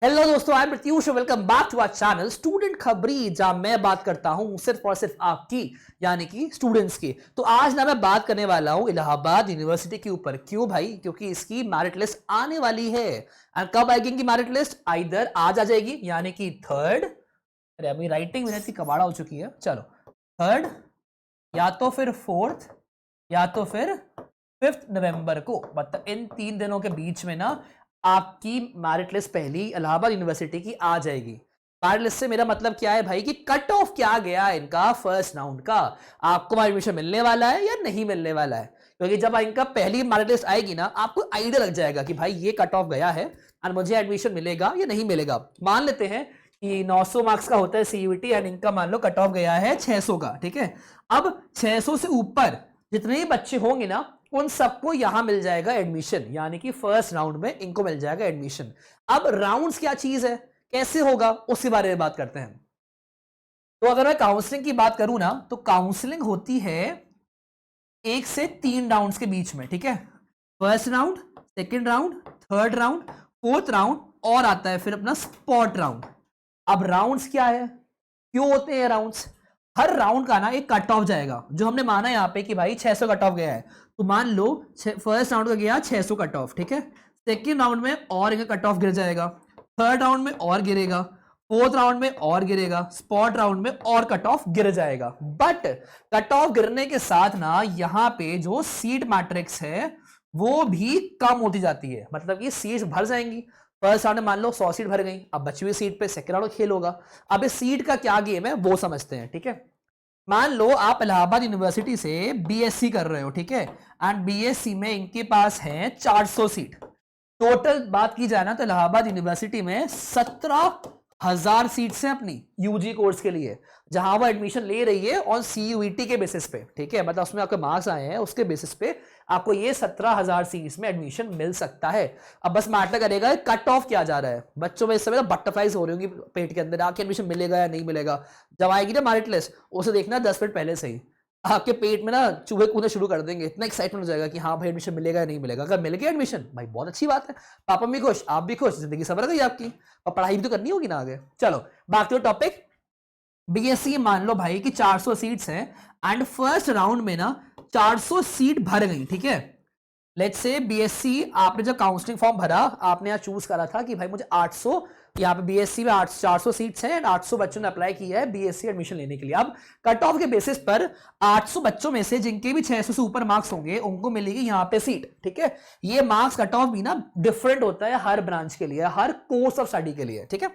Hello दोस्तों, I am Pratyush. Welcome back to our channel student Khabri, जहां मैं बात करता हूं सिर्फ और सिर्फ आपकी यानी कि स्टूडेंट्स की। तो आज ना मैं बात करने वाला हूं इलाहाबाद यूनिवर्सिटी के ऊपर। क्यों भाई? क्योंकि इसकी मेरिट लिस्ट आने वाली है। एंड कब आएगी इनकी मेरिट लिस्ट? आइदर आज आ जाएगी यानी कि थर्ड, अरे अभी राइटिंग में इतनी कबाड़ा हो चुकी है, चलो थर्ड, या तो फिर फोर्थ, या तो फिर 5 नवंबर को। मतलब इन 3 दिनों के बीच में ना आपकी मेरिट लिस्ट पहली इलाहाबाद यूनिवर्सिटी की आ जाएगी। मेरिट लिस्ट से मेरा मतलब क्या है भाई कि कट ऑफ क्या गया है इनका फर्स्ट राउंड का, आपको एडमिशन मिलने वाला है या नहीं मिलने वाला है। क्योंकि जब इनका पहली मेरिट लिस्ट आएगी ना, आपको आइडिया लग जाएगा कि भाई ये कट ऑफ गया है और मुझे एडमिशन मिलेगा या नहीं मिलेगा। मान लेते हैं कि 900 मार्क्स का होता है सीयूईटी एंड इनका मान लो कट ऑफ गया है 600 का, ठीक है। अब 600 से ऊपर जितने भी बच्चे होंगे ना, उन सबको यहां मिल जाएगा एडमिशन, यानी कि फर्स्ट राउंड में इनको मिल जाएगा एडमिशन। अब राउंड्स क्या चीज है, कैसे होगा, उसके बारे में बात करते हैं। तो अगर मैं काउंसलिंग की बात करूं ना, तो काउंसलिंग होती है 1 से 3 राउंड्स के बीच में, ठीक है। First round, second round, third round, fourth round और आता है फिर अपना स्पॉट राउंड। अब राउंड्स क्या है, क्यों होते हैं राउंड्स? हर राउंड का ना एक कट ऑफ जाएगा, जो हमने माना यहाँ पे कि भाई 600 कट ऑफ गया है, तो मान लो फर्स्ट राउंड का गया 600 कट ऑफ, ठीक है। सेकेंड राउंड में और इनका कट ऑफ गिर जाएगा, थर्ड राउंड में और गिरेगा, फोर्थ राउंड में और गिरेगा, स्पॉट राउंड में और कट ऑफ गिर जाएगा। बट कट ऑफ गिरने के साथ ना यहाँ पे जो सीट मैट्रिक्स है वो भी कम होती जाती है, मतलब ये सीट भर जाएंगी। फर्स्ट राउंड में मान लो 100 सीट भर गई, अब बची हुई सीट पे सेकंड राउंड खेल होगा। अब इस सीट का क्या गेम है वो समझते हैं, ठीक है। मान लो आप इलाहाबाद यूनिवर्सिटी से बीएससी कर रहे हो, ठीक है, एंड बीएससी में इनके पास है 400 सीट। टोटल बात की जाए ना, तो इलाहाबाद यूनिवर्सिटी में 17,000 सीट्स हैं अपनी यूजी कोर्स के लिए, जहां वो एडमिशन ले रही है ऑन सीयूईटी के बेसिस पे, ठीक है। मतलब उसमें आपके मार्क्स आए हैं, उसके बेसिस पे आपको ये 17,000 सीट्स में एडमिशन मिल सकता है। अब बस मैटर करेगा कट ऑफ क्या जा रहा है। बच्चों में इस समय बटरफ्लाइज हो रही होंगी पेट के अंदर, आके एडमिशन मिलेगा या नहीं मिलेगा। जब आएगी ना मेरिट लिस्ट, उसे देखना 10 मिनट पहले से ही आपके पेट में ना चूहे कूदने शुरू कर देंगे, इतना एक्साइटमेंट हो जाएगा कि हाँ भाई एडमिशन मिलेगा या नहीं मिलेगा। अगर मिल गया एडमिशन, भाई बहुत अच्छी बात है, पापा भी खुश, आप भी खुश, जिंदगी सवर गई आपकी। और पढ़ाई भी तो करनी होगी ना आगे। चलो बाकी तो टॉपिक बीएससी, मान लो भाई कि 400 सीट्स हैं एंड फर्स्ट राउंड में ना 400 सीट भर गई, ठीक है। लेट्स से बीएससी आपने जब काउंसलिंग फॉर्म भरा, आपने यहाँ चूज करा था कि भाई मुझे 800, यहाँ पे बीएससी में 400 सीट्स हैं एंड 800 बच्चों ने अप्लाई किया है बीएससी एडमिशन लेने के लिए। अब कट ऑफ के बेसिस पर 800 बच्चों में से जिनके भी 600 से ऊपर मार्क्स होंगे उनको मिलेगी यहाँ पे सीट, ठीक है। ये मार्क्स कट ऑफ भी ना डिफरेंट होता है हर ब्रांच के लिए, हर कोर्स ऑफ स्टडी के लिए, ठीक है।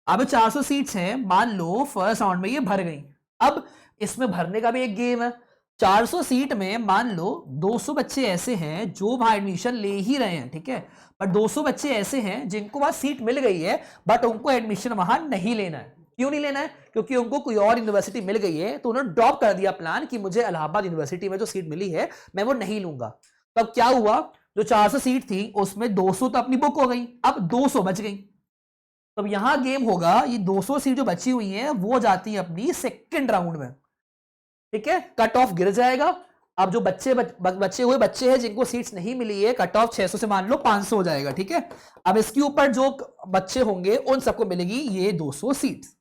अब 400 सीट्स हैं, मान लो फर्स्ट राउंड में ये भर गई। अब इसमें भरने का भी एक गेम है। 400 सीट में मान लो 200 बच्चे ऐसे हैं जो वहां एडमिशन ले ही रहे हैं, ठीक है। पर 200 बच्चे ऐसे हैं जिनको वहां सीट मिल गई है बट उनको एडमिशन वहां नहीं लेना है। क्यों नहीं लेना है? क्योंकि उनको कोई और यूनिवर्सिटी मिल गई है, तो उन्होंने ड्रॉप कर दिया प्लान कि मुझे इलाहाबाद यूनिवर्सिटी में जो सीट मिली है मैं वो नहीं लूंगा। तो अब क्या हुआ, जो 400 सीट थी उसमें 200 तो अपनी बुक हो गई, अब 200 बच गई। तो यहां गेम होगा, ये 200 सीट जो बची हुई है वो जाती है अपनी सेकंड राउंड में, ठीक है। कट ऑफ गिर जाएगा। अब जो बच्चे हुए बच्चे हैं जिनको सीट्स नहीं मिली है, कट ऑफ 600 से मान लो 500 हो जाएगा, ठीक है। अब इसके ऊपर जो बच्चे होंगे उन सबको मिलेगी ये 200 सीट्स।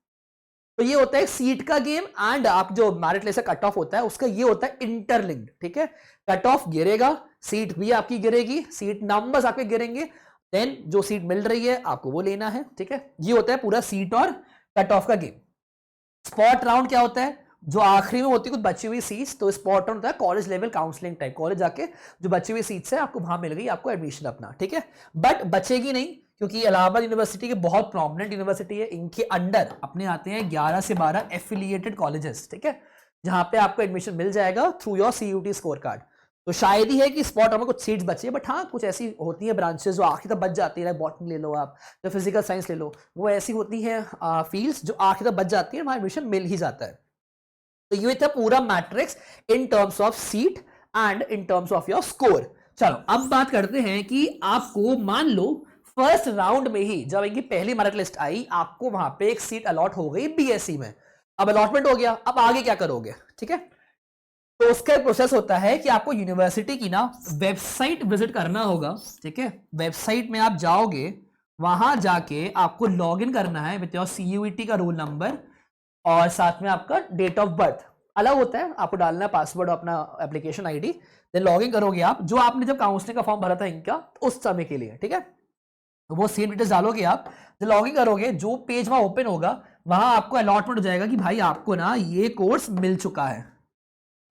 तो ये होता है सीट का गेम। एंड आप जो मेरिट लिस्ट कट ऑफ होता है उसका ये होता है इंटरलिंक्ड, ठीक है। कट ऑफ गिरेगा, सीट भी आपकी गिरेगी, सीट नंबर्स आपके गिरेंगे, देन जो सीट मिल रही है आपको वो लेना है, ठीक है। ये होता है पूरा सीट और कट ऑफ का गेम। स्पॉट राउंड क्या होता है, जो आखिरी में होती है कुछ बची हुई सीट्स, तो स्पॉट राउंड होता है college level counselling type, college जाके जो बची हुई सीट्स है आपको वहां मिल गई, आपको एडमिशन अपना, ठीक है। बट बचेगी नहीं, क्योंकि इलाहाबाद यूनिवर्सिटी के बहुत प्रोमिनेंट यूनिवर्सिटी है, इनके अंडर अपने आते हैं 11 से 12 एफिलिएटेड कॉलेजेस, ठीक है, जहां पे आपको एडमिशन मिल जाएगा through your CUT score card. तो शायद ही है कि स्पॉट में कुछ सीट्स बची है, बट हाँ कुछ ऐसी होती है ब्रांचेस जो आखिर तक बच जाती है, बॉटनी ले लो आप, या फिजिकल साइंस ले लो, वो ऐसी होती है फील्ड्स जो आखिर तक बच जाती है, वहां एडमिशन मिल ही जाता है। तो ये था पूरा matrix in terms of seat and in terms of your score. चलो अब बात करते हैं कि आपको मान लो फर्स्ट राउंड में ही जब इनकी पहली मेरिट लिस्ट आई, आपको वहां पे एक सीट अलॉट हो गई बीएससी में। अब अलॉटमेंट हो गया, अब आगे क्या करोगे, ठीक है। तो उसका प्रोसेस होता है कि आपको यूनिवर्सिटी की ना वेबसाइट विजिट करना होगा, ठीक है। वेबसाइट में आप जाओगे, वहां जाके आपको लॉग इन करना है विथ योर CUET का रोल नंबर और साथ में आपका डेट ऑफ बर्थ अलग होता है, आपको डालना है पासवर्ड और अपना application ID, then log in करोगे आप जो आपने जब काउंसलिंग का फॉर्म भरा था इनका उस समय के लिए, ठीक है। तो वो सेम डिटेल्स डालोगे आप, जब लॉग इन करोगे जो पेज वहां ओपन होगा वहां आपको अलॉटमेंट हो जाएगा कि भाई आपको ना ये कोर्स मिल चुका है,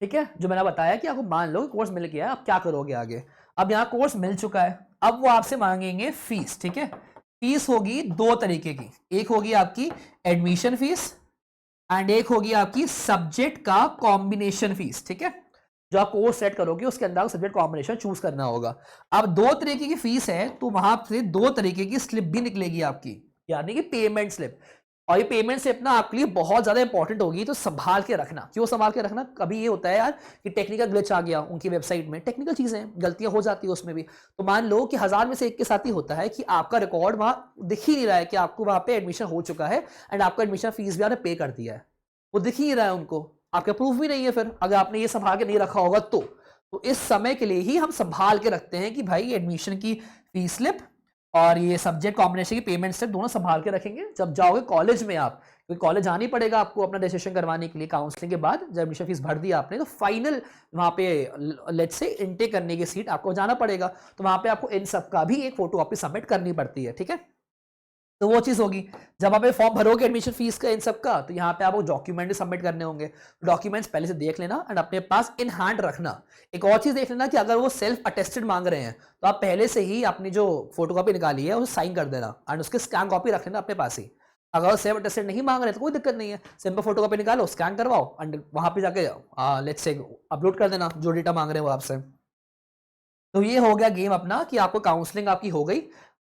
ठीक है। जो मैंने बताया कि आपको मान लो कोर्स मिल गया है, अब क्या करोगे आगे। अब यहाँ कोर्स मिल चुका है, अब वो आपसे मांगेंगे फीस, ठीक है। फीस होगी दो तरीके की, एक होगी आपकी एडमिशन फीस एंड एक होगी आपकी सब्जेक्ट का कॉम्बिनेशन फीस, ठीक है। जो आप कोर्स सेट करोगे उसके अंदर सब्जेक्ट कॉम्बिनेशन चूज करना होगा। अब दो तरीके की फीस है तो वहां से दो तरीके की स्लिप भी निकलेगी आपकी, यानी कि पेमेंट स्लिप। और ये पेमेंट स्लिप ना आपके लिए बहुत ज्यादा इंपॉर्टेंट होगी, तो संभाल के रखना। क्यों संभाल के रखना, कभी ये होता है यार कि टेक्निकल ग्लिच आ गया उनकी वेबसाइट में, टेक्निकल चीजें गलतियां हो जाती है उसमें भी। तो मान लो कि 1000 में से एक के साथ ही होता है कि आपका रिकॉर्ड वहां दिख ही नहीं रहा है कि आपको वहां पे एडमिशन हो चुका है एंड आपका एडमिशन फीस भी आपने पे कर दिया है, वो दिख ही रहा है उनको, आपका प्रूफ भी नहीं है। फिर अगर आपने ये संभाल के नहीं रखा होगा तो इस समय के लिए ही हम संभाल के रखते हैं कि भाई एडमिशन की फीस स्लिप और ये सब्जेक्ट कॉम्बिनेशन की पेमेंट स्लिप दोनों संभाल के रखेंगे जब जाओगे कॉलेज में आप, क्योंकि कॉलेज आना ही पड़ेगा आपको अपना रजिस्ट्रेशन करवाने के लिए। काउंसलिंग के बाद जब एडमिशन फीस भर दी आपने तो फाइनल वहां पे लेट्स से इनटेक करने की सीट आपको जाना पड़ेगा, तो वहां पे आपको इन सब का भी एक फोटो कॉपी सबमिट करनी पड़ती है, ठीक है। तो वो चीज होगी जब आप फॉर्म भरोगे एडमिशन फीस का इन सब का, तो यहाँ पे आपको डॉक्यूमेंट सबमिट करने होंगे। डॉक्यूमेंट्स पहले से देख लेना एंड अपने पास इन हैंड रखना। एक और चीज देख लेना कि अगर वो सेल्फ अटेस्टेड मांग रहे हैं तो आप पहले से ही अपनी जो फोटोकॉपी निकाली है उसे साइन कर देना एंड उसके स्कैन कॉपी रख लेना अपने पास ही। अगर वो सेल्फ अटेस्टेड नहीं मांग रहे तो कोई दिक्कत नहीं है, सिंपल फोटोकॉपी निकालो, स्कैन करवाओ एंड वहां पे जाके लेट्स से अपलोड कर देना जो डेटा मांग रहे हैं वो आपसे। तो ये हो गया गेम अपना कि आपको काउंसलिंग आपकी हो गई,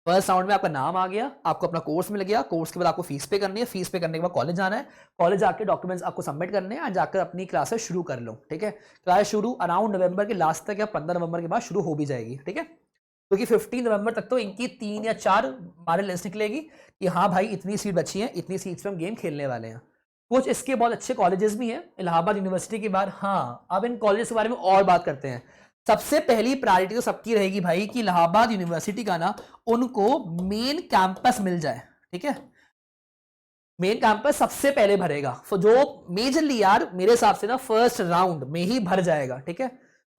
फर्स्ट राउंड में आपका नाम आ गया, आपको अपना कोर्स मिल गया, कोर्स के बाद आपको फीस पे करनी है, फीस पे करने के बाद कॉलेज जाना है, कॉलेज जाके डॉक्यूमेंट्स आपको सबमिट करने हैं, जाकर अपनी क्लासेस शुरू कर लो, ठीक है। क्लास शुरू अराउंड नवंबर के लास्ट तक या 15 नवंबर के बाद शुरू हो भी जाएगी, ठीक है। क्योंकि 15 नवंबर तक तो इनकी 3 या 4 हमारे लिस्ट निकलेगी कि हाँ भाई इतनी सीट बची है, इतनी सीट्स पे हम गेम खेलने वाले हैं। कुछ इसके बहुत अच्छे कॉलेजेस भी हैं इलाहाबाद यूनिवर्सिटी के बाद। हाँ, अब इन कॉलेज के बारे में और बात करते हैं। सबसे पहली प्रायोरिटी तो सबकी रहेगी भाई कि इलाहाबाद यूनिवर्सिटी का ना उनको मेन कैंपस मिल जाए, ठीक है। मेन कैंपस सबसे पहले भरेगा, जो मेजरली यार मेरे हिसाब से ना फर्स्ट राउंड में ही भर जाएगा, ठीक है।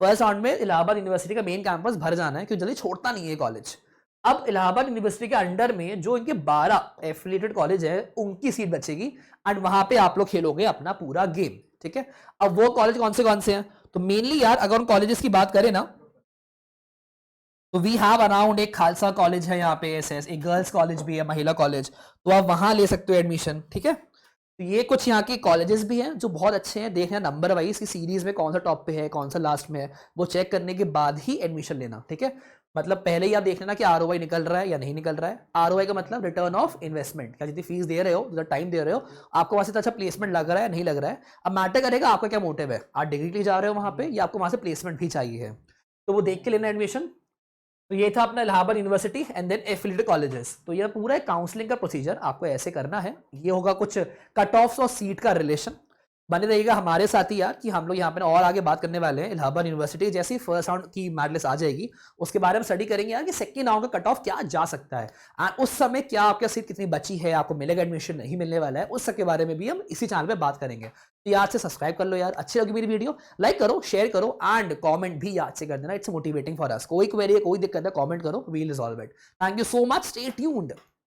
फर्स्ट राउंड में इलाहाबाद यूनिवर्सिटी का मेन कैंपस भर जाना है क्योंकि जल्दी छोड़ता नहीं है कॉलेज। अब इलाहाबाद यूनिवर्सिटी के अंडर में जो इनके 12 एफिलिएटेड कॉलेज है उनकी सीट बचेगी एंड वहां पे आप लोग खेलोगे अपना पूरा गेम, ठीक है। अब वो कॉलेज कौन से हैं, तो मेनली यार अगर उन कॉलेजेस की बात करें ना तो वी हैव अराउंड एक खालसा कॉलेज है यहाँ पे, एसएस एक गर्ल्स कॉलेज भी है, महिला कॉलेज, तो आप वहां ले सकते हो एडमिशन, ठीक है। तो ये कुछ यहाँ के कॉलेजेस भी हैं जो बहुत अच्छे हैं, देखना नंबर वाइज की सीरीज में कौन सा टॉप पे है कौन सा लास्ट में है, वो चेक करने के बाद ही एडमिशन लेना, ठीक है। मतलब पहले ही आप देख लेना कि आरओआई निकल रहा है या नहीं निकल रहा है। आरओआई का मतलब रिटर्न ऑफ इन्वेस्टमेंट, क्या जितनी फीस दे रहे हो जितना टाइम दे रहे हो आपको वहां से अच्छा प्लेसमेंट लग रहा है नहीं लग रहा है। अब मैटर करेगा आपका क्या मोटिव है, आप डिग्री के लिए जा रहे हो वहां पे या आपको वहां से प्लेसमेंट भी चाहिए है, तो वो देख के लेना एडमिशन। तो ये था अपना Allahabad university and then affiliated colleges. तो ये पूरा एक काउंसलिंग का प्रोसीजर आपको ऐसे करना है। ये होगा कुछ कट ऑफ्स और सीट का रिलेशन, बने रहिएगा हमारे साथ ही यार कि हम लोग यहाँ पे और आगे बात करने वाले हैं। इलाहाबाद यूनिवर्सिटी जैसे ही फर्स्ट राउंड की मेरिट लिस्ट आ जाएगी उसके बारे में स्टडी करेंगे यार कि सेकंड राउंड का कट ऑफ क्या जा सकता है एंड उस समय क्या आपका सीट कितनी बची है, आपको मिलेगा एडमिशन नहीं मिलने वाला है, उस सब के बारे में भी हम इसी चैनल पे बात करेंगे। तो याद से सब्सक्राइब कर लो यार, अच्छी लगी मेरी वीडियो लाइक करो, शेयर करो एंड कॉमेंट भी याद से कर देना, इट्स मोटिवेटिंग फॉर अस। कोई क्वेरी है कोई दिक्कत है कॉमेंट करो, we will resolve it. Thank you so much, stay tuned.